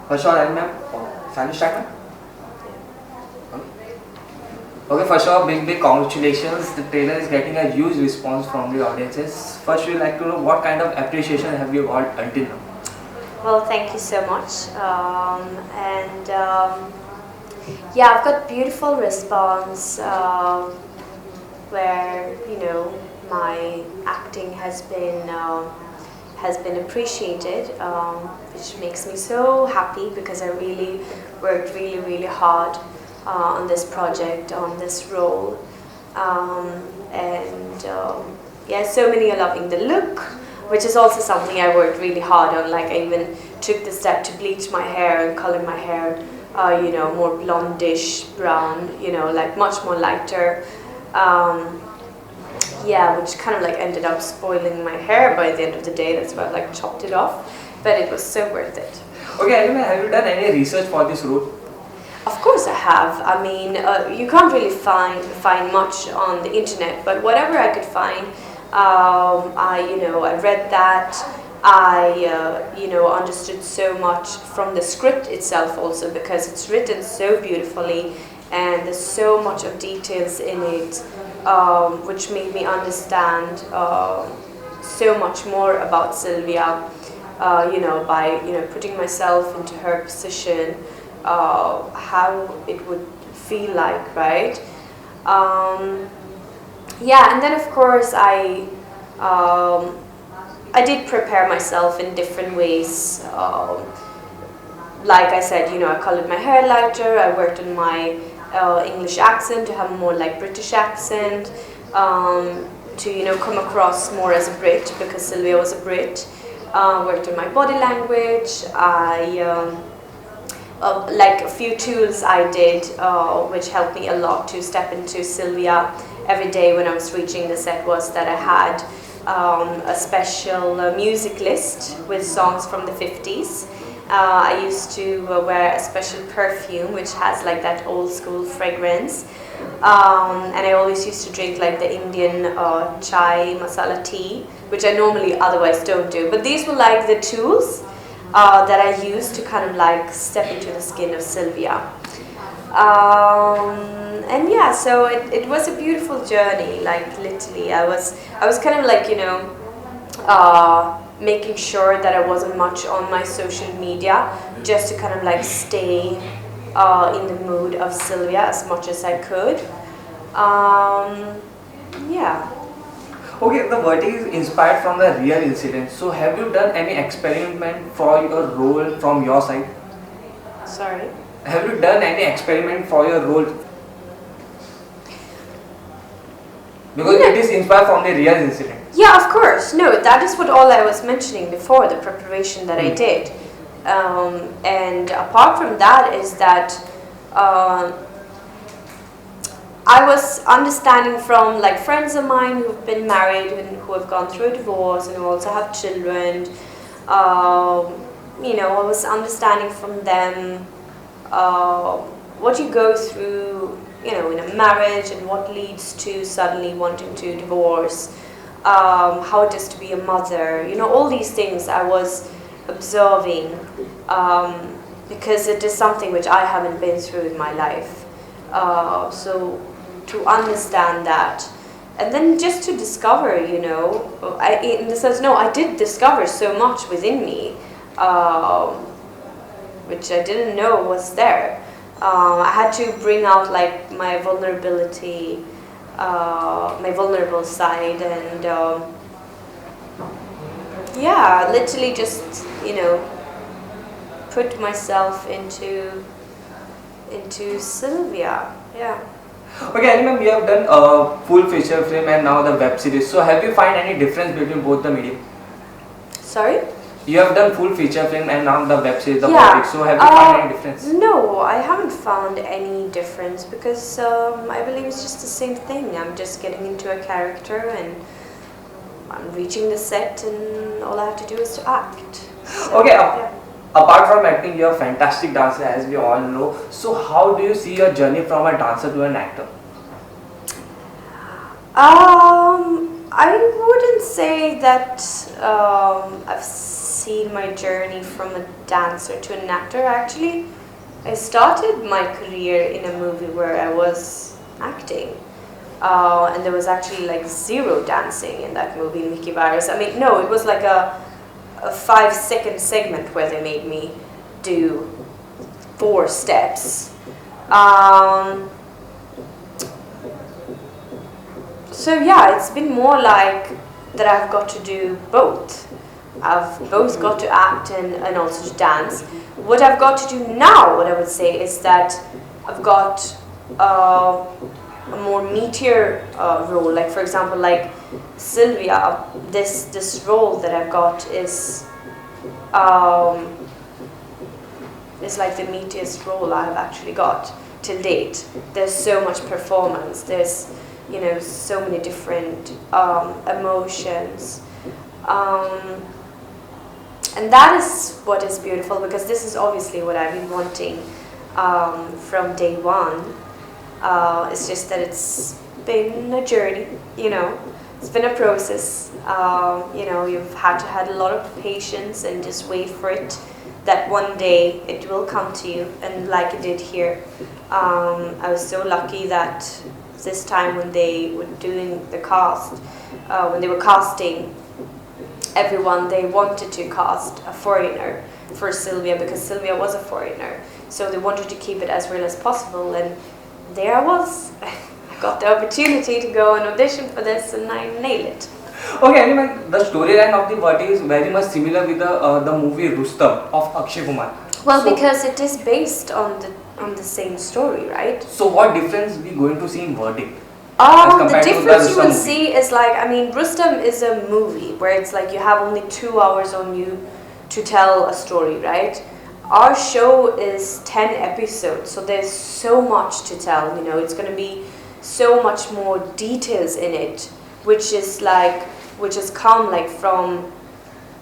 First of all, ma'am, shall we start, ma'am? Okay, first of all, big congratulations. The trailer is getting a huge response from the audiences. First, we'd like to know what kind of appreciation have you got until now? Well, thank you so much. Yeah, I've got beautiful response where my acting has been appreciated, which makes me so happy because I really worked really hard on this project, on this role, yeah, so many are loving the look, which is also something I worked really hard on. Like I even took the step to bleach my hair and color my hair, more blondish brown, like much more lighter. Yeah, which kind of like ended up spoiling my hair by the end of the day. That's why I like chopped it off, but it was so worth it. Okay, Anima, have you done any research for this role? Of course I have. I mean, you can't really find much on the internet, but whatever I could find, I read that. I understood so much from the script itself also, because it's written so beautifully and there's so much of details in it, which made me understand so much more about Sylvia, by putting myself into her position, how it would feel like, right? Yeah, and then of course I did prepare myself in different ways. Like I said, I colored my hair lighter. I worked on my English accent to have a more like British accent, to come across more as a Brit, because Sylvia was a Brit. Worked on my body language. Like a few tools I did, which helped me a lot to step into Sylvia every day when I was reaching the set, was that I had a special music list with songs from the 50s. I used to wear a special perfume which has like that old school fragrance, and I always used to drink like the Indian chai masala tea, which I normally otherwise don't do, but these were like the tools that I used to kind of like step into the skin of Sylvia. And yeah, so it was a beautiful journey. Like literally, I was kind of like making sure that I wasn't much on my social media, just to kind of like stay in the mood of Sylvia as much as I could. Yeah. Okay, the Vertigo is inspired from the real incident. So have you done any experiment for your role from your side? Sorry? Have you done any experiment for your role? Because it is inspired from the real incident. Yeah, of course. No, that is what all I was mentioning before, the preparation that I did. And apart from that is that I was understanding from like friends of mine who've been married and who have gone through a divorce and who also have children. I was understanding from them what you go through, in a marriage, and what leads to suddenly wanting to divorce, how it is to be a mother, all these things I was observing, because it is something which I haven't been through in my life. So to understand that, and then just to discover, I did discover so much within me, which I didn't know was there. I had to bring out like my vulnerability, my vulnerable side, and yeah, literally just put myself into Sylvia. Yeah. Okay, Anima, we have done a full feature film and now the web series. So have you find any difference between both the medium? Sorry? You have done full feature film and now the web series, the Vertigo. So have you found any difference? No, I haven't found any difference, because I believe it's just the same thing. I'm just getting into a character and I'm reaching the set, and all I have to do is to act. So, okay, yeah. Apart from acting, you're a fantastic dancer, as we all know. So how do you see your journey from a dancer to an actor? I wouldn't say that I've seen my journey from a dancer to an actor. Actually, I started my career in a movie where I was acting. And there was actually like zero dancing in that movie, Mickey Virus. I mean, no, it was like a 5-second segment where they made me do 4 steps. So yeah, it's been more like that I've got to do both. I've both got to act and also to dance. What I've got to do now, what I would say, is that I've got a more meatier role. Like for example, like Sylvia, this role that I've got is like the meatiest role I've actually got till date. There's so much performance. There's so many different emotions. And that is what is beautiful, because this is obviously what I've been wanting from day one. It's just that it's been a journey, It's been a process. You've had to have a lot of patience and just wait for it, that one day it will come to you, and like it did here. I was so lucky that this time when they were doing the cast, when they were casting everyone, they wanted to cast a foreigner for Sylvia, because Sylvia was a foreigner. So they wanted to keep it as real as possible, and there I was. I got the opportunity to go and audition for this, and I nailed it. Okay, anyway, the storyline of the Verdict is very much similar with the movie Rustom of Akshay Kumar. Well, because it is based on the same story, right? So what difference we going to see in Verdict? The difference you will see is Rustom is a movie where it's like you have only 2 hours on you to tell a story, right? Our show is 10 episodes, so there's so much to tell, it's going to be so much more details in it, which has come from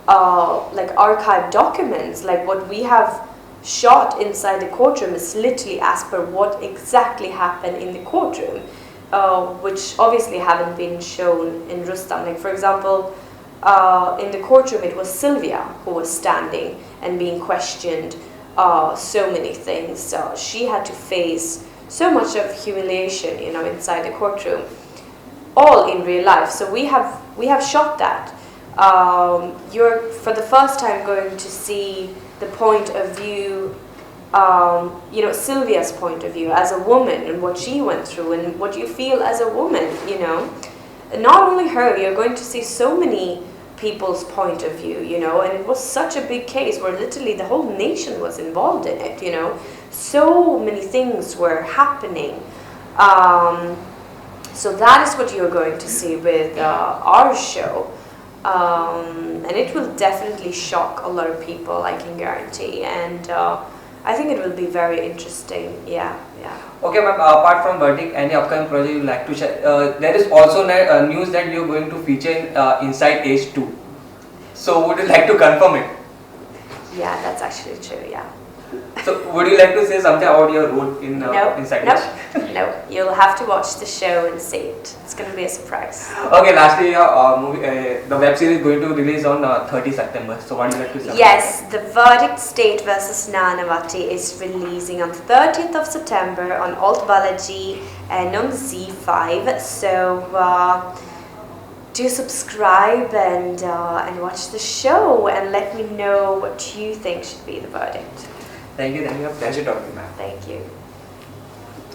archive documents. Like what we have shot inside the courtroom is literally as per what exactly happened in the courtroom. Which obviously haven't been shown in Rustom. Like for example, in the courtroom it was Sylvia who was standing and being questioned so many things. She had to face so much of humiliation, inside the courtroom, all in real life. So we have shot that. You're for the first time going to see the point of view. Sylvia's point of view as a woman, and what she went through, and what you feel as a woman, And not only her, you're going to see so many people's point of view, and it was such a big case where literally the whole nation was involved in it, So many things were happening. So that is what you're going to see with our show. And it will definitely shock a lot of people, I can guarantee. And I think it will be very interesting. Yeah. Okay, ma'am. Apart from Verdict, any upcoming project you would like to share? There is also news that you are going to feature in Inside Age 2. So, would you like to confirm it? Yeah, that's actually true. Yeah. So, would you like to say something about your role in Inside Age? No, you'll have to watch the show and see it. It's going to be a surprise. Okay, lastly, the web series is going to release on 30 September. So, what do you like to say? Yes, The Verdict State vs. Nanavati is releasing on 30th of September on Alt Balaji and on Z5. So, do subscribe and watch the show, and let me know what you think should be the verdict. Thank you. A pleasure talking to you, ma'am. Thank you.